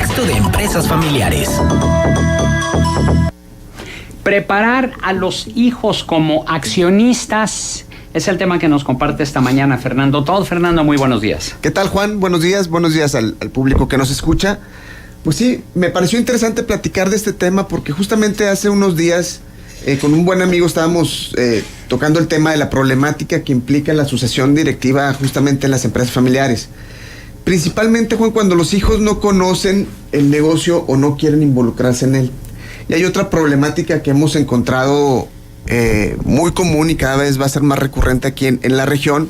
contexto de empresas familiares. Preparar a los hijos como accionistas es el tema que nos comparte esta mañana Fernando Todd. Fernando, muy buenos días. ¿Qué tal, Juan? Buenos días al público que nos escucha. Pues sí, me pareció interesante platicar de este tema porque justamente hace unos días con un buen amigo estábamos tocando el tema de la problemática que implica la sucesión directiva justamente en las empresas familiares. Principalmente, Juan, cuando los hijos no conocen el negocio o no quieren involucrarse en él. Y hay otra problemática que hemos encontrado muy común y cada vez va a ser más recurrente aquí en la región,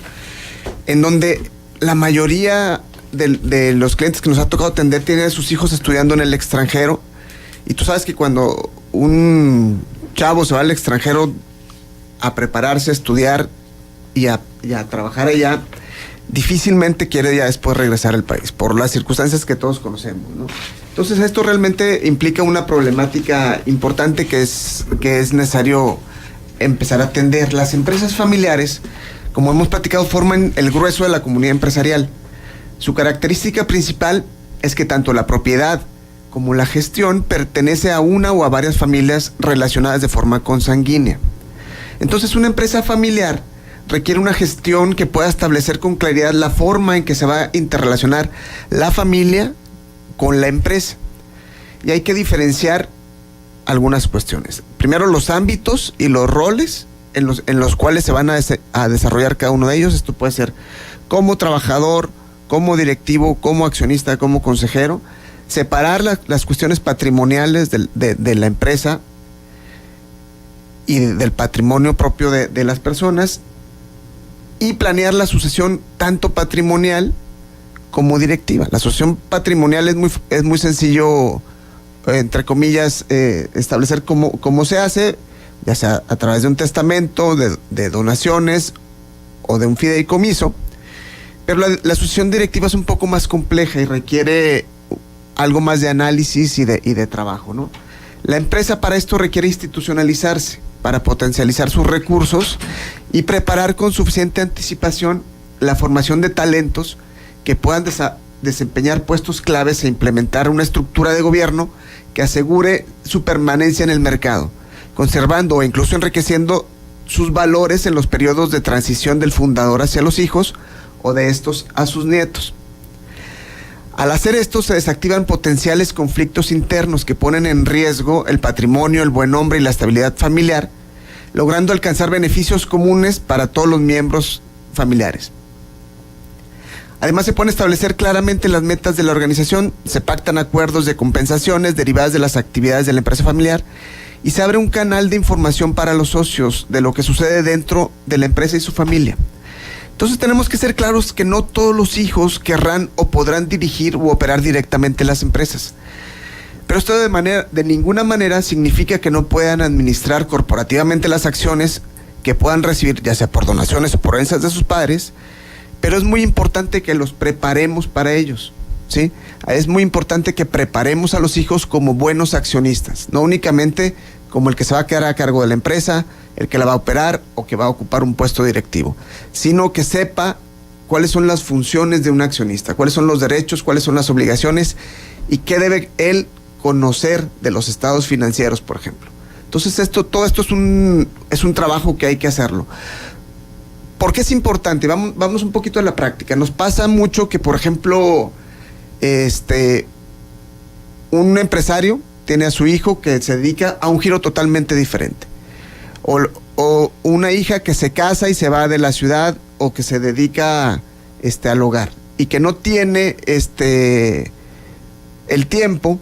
en donde la mayoría de los clientes que nos ha tocado atender tienen a sus hijos estudiando en el extranjero. Y tú sabes que cuando un chavo se va al extranjero a prepararse, a estudiar y a trabajar allá, difícilmente quiere ya después regresar al país, por las circunstancias que todos conocemos, ¿no? Entonces esto realmente implica una problemática importante que es necesario empezar a atender. Las empresas familiares, como hemos platicado, forman el grueso de la comunidad empresarial. Su característica principal es que tanto la propiedad como la gestión pertenece a una o a varias familias relacionadas de forma consanguínea. Entonces, una empresa familiar requiere una gestión que pueda establecer con claridad la forma en que se va a interrelacionar la familia con la empresa. Y hay que diferenciar algunas cuestiones. Primero, los ámbitos y los roles en los cuales se van a desarrollar cada uno de ellos. Esto puede ser como trabajador, como directivo, como accionista, como consejero. Separar las cuestiones patrimoniales de la empresa y del patrimonio propio de las personas, y planear la sucesión tanto patrimonial como directiva. La sucesión patrimonial es muy sencillo, entre comillas, establecer cómo se hace, ya sea a través de un testamento, de donaciones o de un fideicomiso. Pero la sucesión directiva es un poco más compleja y requiere algo más de análisis y de trabajo, ¿no? La empresa para esto requiere institucionalizarse, para potencializar sus recursos y preparar con suficiente anticipación la formación de talentos que puedan desempeñar puestos claves e implementar una estructura de gobierno que asegure su permanencia en el mercado, conservando o incluso enriqueciendo sus valores en los periodos de transición del fundador hacia los hijos o de estos a sus nietos. Al hacer esto se desactivan potenciales conflictos internos que ponen en riesgo el patrimonio, el buen nombre y la estabilidad familiar, logrando alcanzar beneficios comunes para todos los miembros familiares. Además, se pueden establecer claramente las metas de la organización, se pactan acuerdos de compensaciones derivadas de las actividades de la empresa familiar y se abre un canal de información para los socios de lo que sucede dentro de la empresa y su familia. Entonces tenemos que ser claros que no todos los hijos querrán o podrán dirigir u operar directamente las empresas. Pero esto de ninguna manera significa que no puedan administrar corporativamente las acciones que puedan recibir, ya sea por donaciones o por herencias de sus padres, pero es muy importante que los preparemos para ellos, ¿sí? Es muy importante que preparemos a los hijos como buenos accionistas, no únicamente como el que se va a quedar a cargo de la empresa, el que la va a operar o que va a ocupar un puesto directivo, sino que sepa cuáles son las funciones de un accionista, cuáles son los derechos, cuáles son las obligaciones y qué debe él conocer de los estados financieros, por ejemplo. Entonces todo esto es un trabajo que hay que hacerlo. ¿Por qué es importante? Vamos un poquito a la práctica. Nos pasa mucho que, por ejemplo, un empresario tiene a su hijo que se dedica a un giro totalmente diferente. O una hija que se casa y se va de la ciudad o que se dedica al hogar y que no tiene el tiempo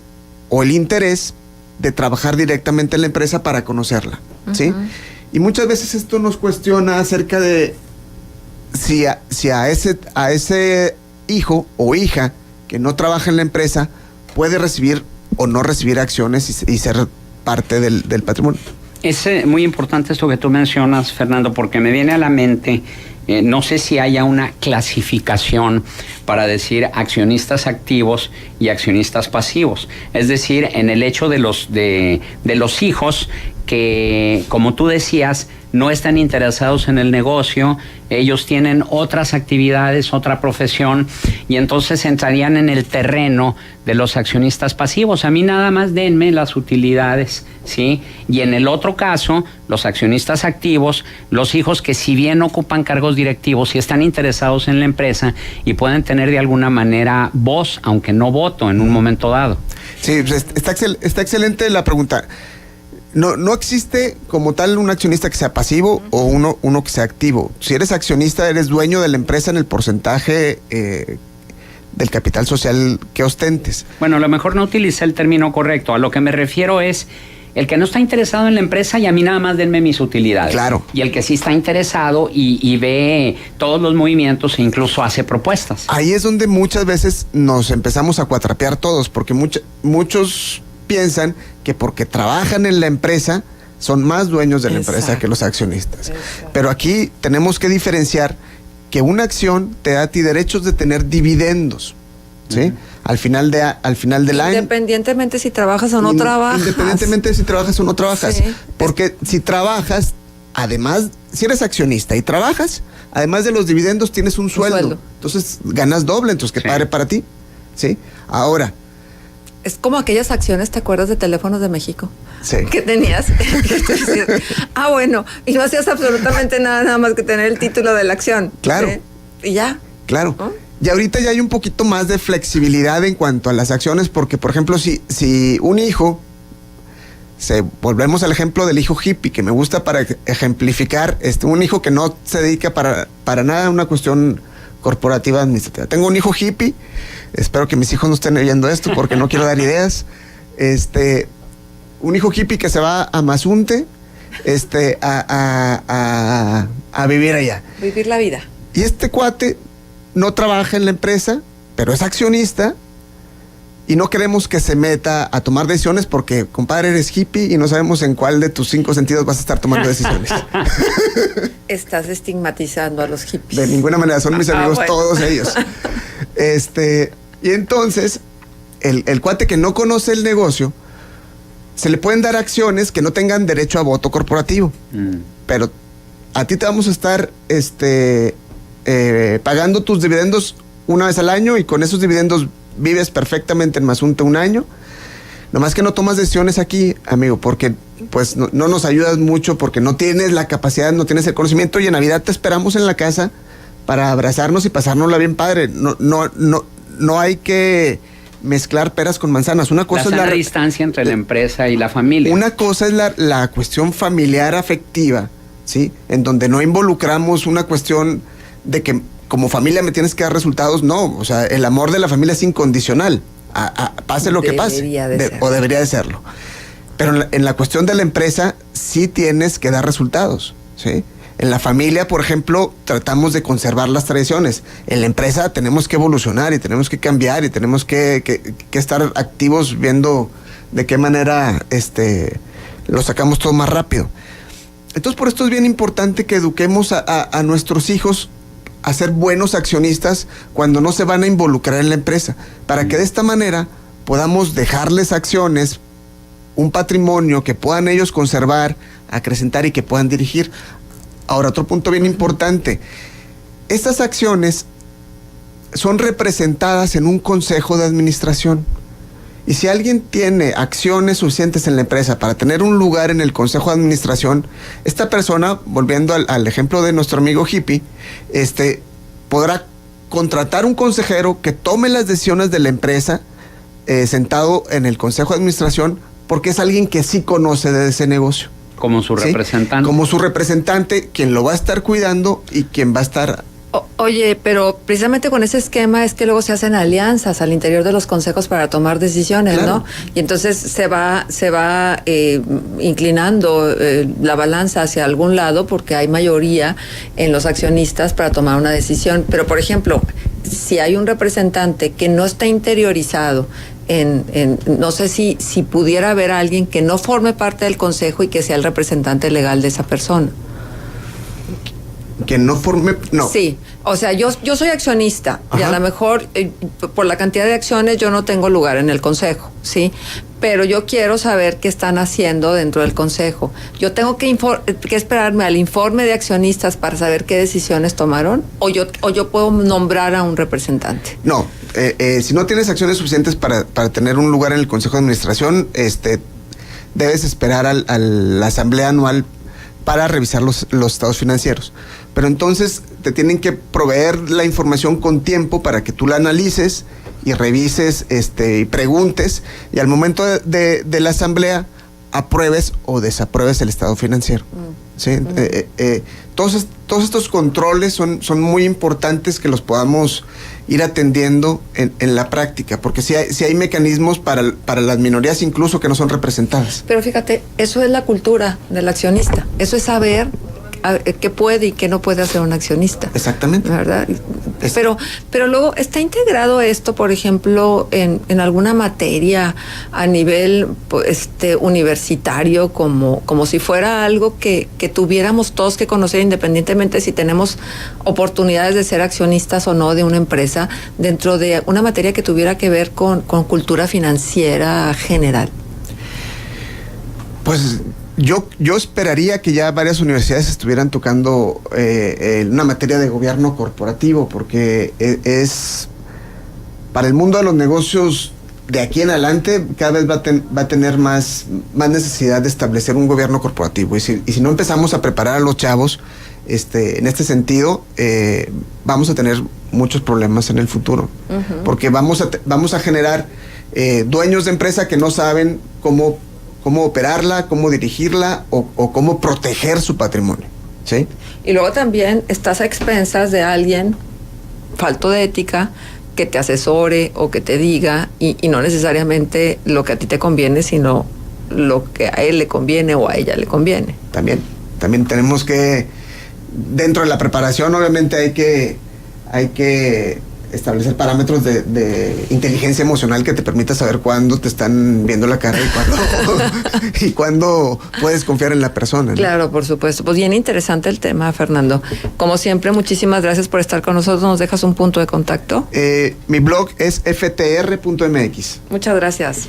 o el interés de trabajar directamente en la empresa para conocerla, ¿sí? Y muchas veces esto nos cuestiona acerca de si a ese hijo o hija que no trabaja en la empresa puede recibir o no recibir acciones y ser parte del patrimonio. Es muy importante esto que tú mencionas, Fernando, porque me viene a la mente, no sé si haya una clasificación para decir accionistas activos y accionistas pasivos. Es decir, en el hecho de los hijos que, como tú decías, no están interesados en el negocio, ellos tienen otras actividades, otra profesión, y entonces entrarían en el terreno de los accionistas pasivos. A mí nada más denme las utilidades, ¿sí? Y en el otro caso, los accionistas activos, los hijos que si bien ocupan cargos directivos y están interesados en la empresa y pueden tener de alguna manera voz, aunque no voto en un momento dado. Sí, pues está excelente la pregunta. No existe como tal un accionista que sea pasivo o uno que sea activo. Si eres accionista, eres dueño de la empresa en el porcentaje del capital social que ostentes. Bueno, a lo mejor no utilicé el término correcto. A lo que me refiero es el que no está interesado en la empresa y a mí nada más denme mis utilidades. Claro. Y el que sí está interesado y ve todos los movimientos e incluso hace propuestas. Ahí es donde muchas veces nos empezamos a cuatrapear todos, porque muchos piensan que porque trabajan en la empresa son más dueños de la empresa que los accionistas. Exacto. Pero aquí tenemos que diferenciar que una acción te da a ti derechos de tener dividendos, ¿sí? Al final del año. Independientemente si trabajas o no trabajas. Independientemente de si trabajas o no trabajas. Sí. Porque si trabajas, además, si eres accionista y trabajas, además de los dividendos tienes un sueldo. Entonces ganas doble, entonces qué padre para ti, ¿sí? Ahora. Es como aquellas acciones, ¿te acuerdas de Teléfonos de México? Sí. Que tenías. Bueno, y no hacías absolutamente nada más que tener el título de la acción. Claro. Y ya. Claro. ¿Oh? Y ahorita ya hay un poquito más de flexibilidad en cuanto a las acciones, porque, por ejemplo, si un hijo, volvemos al ejemplo del hijo hippie, que me gusta para ejemplificar, un hijo que no se dedica para nada a una cuestión corporativa administrativa. Tengo un hijo hippie, espero que mis hijos no estén oyendo esto porque no quiero dar ideas. Un hijo hippie que se va a Mazunte a vivir allá. Vivir la vida. Y este cuate no trabaja en la empresa, pero es accionista y no queremos que se meta a tomar decisiones porque, compadre, eres hippie y no sabemos en cuál de tus 5 sentidos vas a estar tomando decisiones. Estás estigmatizando a los hippies. De ninguna manera, son mis amigos, bueno. Todos ellos. Y entonces, el cuate que no conoce el negocio, se le pueden dar acciones que no tengan derecho a voto corporativo. Pero a ti te vamos a estar pagando tus dividendos una vez al año y con esos dividendos vives perfectamente en Mazunte un año. Nomás que no tomas decisiones aquí, amigo, porque pues no nos ayudas mucho, porque no tienes la capacidad, no tienes el conocimiento, y en Navidad te esperamos en la casa para abrazarnos y pasárnosla bien padre. No hay que mezclar peras con manzanas. Una cosa es la distancia entre la empresa y la familia. Una cosa es la cuestión familiar afectiva, ¿sí? En donde no involucramos una cuestión de que como familia me tienes que dar resultados. No, o sea, el amor de la familia es incondicional. Pase lo que pase. O debería de serlo. Pero en la cuestión de la empresa sí tienes que dar resultados, ¿sí? En la familia, por ejemplo, tratamos de conservar las tradiciones. En la empresa tenemos que evolucionar y tenemos que cambiar y tenemos que estar activos viendo de qué manera lo sacamos todo más rápido. Entonces, por esto es bien importante que eduquemos a nuestros hijos a ser buenos accionistas cuando no se van a involucrar en la empresa, para que de esta manera podamos dejarles acciones, un patrimonio que puedan ellos conservar, acrecentar y que puedan dirigir. Ahora, otro punto bien importante, estas acciones son representadas en un consejo de administración. Y si alguien tiene acciones suficientes en la empresa para tener un lugar en el consejo de administración, esta persona, volviendo al ejemplo de nuestro amigo hippie, podrá contratar un consejero que tome las decisiones de la empresa sentado en el consejo de administración, porque es alguien que sí conoce de ese negocio. Como su representante. Como su representante, quien lo va a estar cuidando y quien va a estar... Oye, pero precisamente con ese esquema es que luego se hacen alianzas al interior de los consejos para tomar decisiones, claro, ¿no? Y entonces se va inclinando la balanza hacia algún lado porque hay mayoría en los accionistas para tomar una decisión. Pero, por ejemplo, si hay un representante que no está interiorizado no sé si pudiera haber alguien que no forme parte del consejo y que sea el representante legal de esa persona. Que no forme, no. Sí, o sea, yo soy accionista. Ajá. Y a lo mejor por la cantidad de acciones yo no tengo lugar en el consejo, ¿sí? pero yo quiero saber qué están haciendo dentro del consejo. ¿Yo tengo que esperarme al informe de accionistas para saber qué decisiones tomaron? ¿O yo puedo nombrar a un representante? No, si no tienes acciones suficientes para tener un lugar en el Consejo de Administración, debes esperar a la asamblea anual para revisar los estados financieros. Pero entonces te tienen que proveer la información con tiempo para que tú la analices y revises y preguntes, y al momento de la asamblea apruebes o desapruebes el estado financiero. ¿Sí? Todos estos controles son muy importantes que los podamos ir atendiendo en la práctica, porque si hay mecanismos para las minorías incluso que no son representadas. Pero fíjate, eso es la cultura del accionista, eso es saber qué puede y qué no puede hacer un accionista. Exactamente. ¿Verdad? Pero luego está integrado esto, por ejemplo, en alguna materia a nivel universitario, como si fuera algo que tuviéramos todos que conocer, independientemente si tenemos oportunidades de ser accionistas o no de una empresa, dentro de una materia que tuviera que ver con cultura financiera general. Pues yo esperaría que ya varias universidades estuvieran tocando una materia de gobierno corporativo, porque es para el mundo de los negocios de aquí en adelante cada vez va a tener más necesidad de establecer un gobierno corporativo, y si no empezamos a preparar a los chavos en este sentido, vamos a tener muchos problemas en el futuro. Uh-huh. Porque vamos a generar dueños de empresa que no saben cómo operarla, cómo dirigirla o cómo proteger su patrimonio, ¿sí? Y luego también estás a expensas de alguien falto de ética que te asesore o que te diga, y no necesariamente lo que a ti te conviene, sino lo que a él le conviene o a ella le conviene. También tenemos que, dentro de la preparación, obviamente hay que establecer parámetros de inteligencia emocional que te permita saber cuándo te están viendo la cara y cuándo puedes confiar en la persona, ¿no? Claro, por supuesto. Pues bien interesante el tema, Fernando. Como siempre, muchísimas gracias por estar con nosotros. ¿Nos dejas un punto de contacto? Mi blog es ftr.mx. Muchas gracias.